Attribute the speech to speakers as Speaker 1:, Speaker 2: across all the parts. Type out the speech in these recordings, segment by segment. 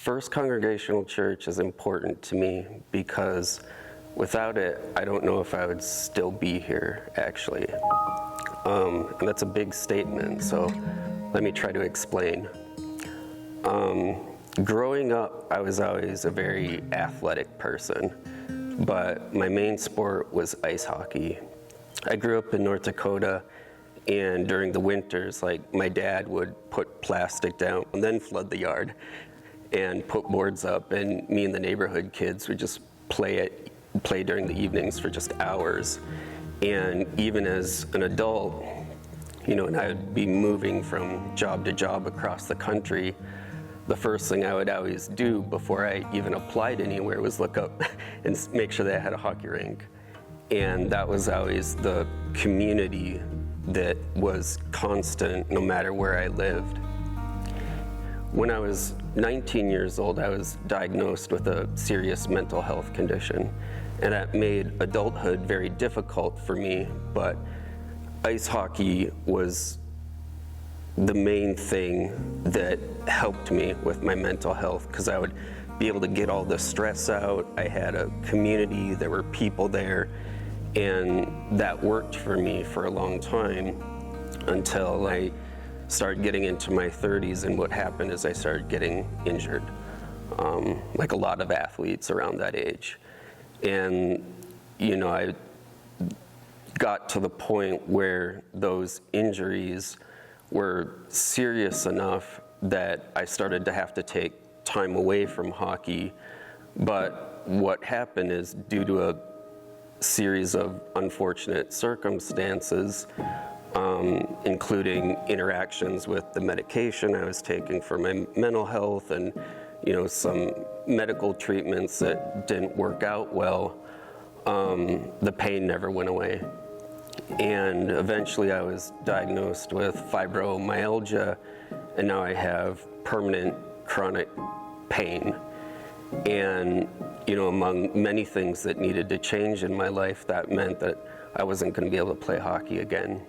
Speaker 1: First Congregational Church is important to me because without it, I don't know if I would still be here, actually. And that's a big statement, so let me try to explain. Growing up, I was always a very athletic person, but my main sport was ice hockey. I grew up in North Dakota, and during the winters, my dad would put plastic down and then flood the yard and put boards up, and me and the neighborhood kids would just play during the evenings for just hours. And even as an adult, and I would be moving from job to job across the country, the first thing I would always do before I even applied anywhere was look up and make sure that I had a hockey rink. And that was always the community that was constant no matter where I lived. When I was 19 years old, I was diagnosed with a serious mental health condition, and that made adulthood very difficult for me, but ice hockey was the main thing that helped me with my mental health, because I would be able to get all the stress out. I had a community, there were people there, and that worked for me for a long time until I started getting into my 30s, and what happened is I started getting injured, like a lot of athletes around that age. And I got to the point where those injuries were serious enough that I started to have to take time away from hockey. But what happened is, due to a series of unfortunate circumstances, including interactions with the medication I was taking for my mental health, and some medical treatments that didn't work out well, the pain never went away. And eventually I was diagnosed with fibromyalgia, and now I have permanent chronic pain. And among many things that needed to change in my life, that meant that I wasn't going to be able to play hockey again.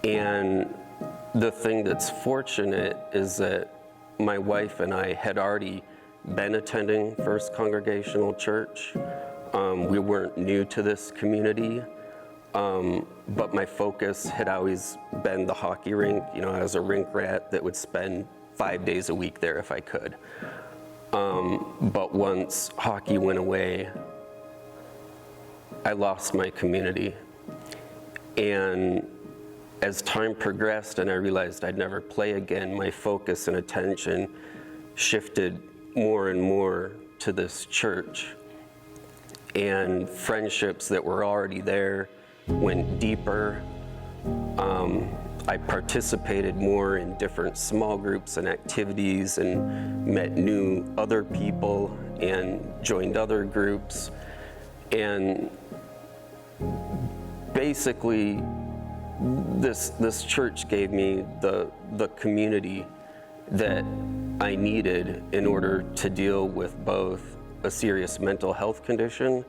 Speaker 1: And the thing that's fortunate is that my wife and I had already been attending First Congregational Church. We weren't new to this community, but my focus had always been the hockey rink. I was a rink rat that would spend 5 days a week there if I could. But once hockey went away, I lost my community. And as time progressed and I realized I'd never play again, my focus and attention shifted more and more to this church. And friendships that were already there went deeper. I participated more in different small groups and activities, and met new other people and joined other groups. And basically, this church gave me the community that I needed in order to deal with both a serious mental health condition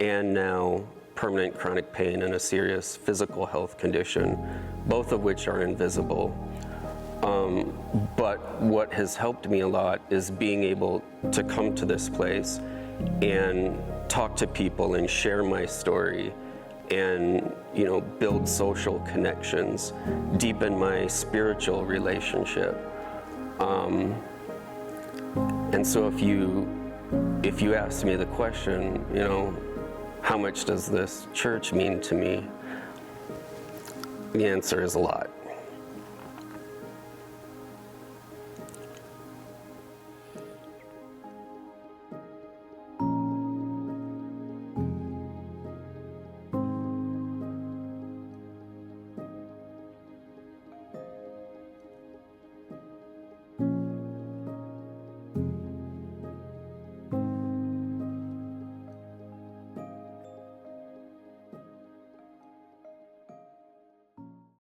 Speaker 1: and now permanent chronic pain and a serious physical health condition, both of which are invisible. But what has helped me a lot is being able to come to this place and talk to people and share my story, and build social connections, deepen my spiritual relationship. And so if you ask me the question, how much does this church mean to me? The answer is a lot.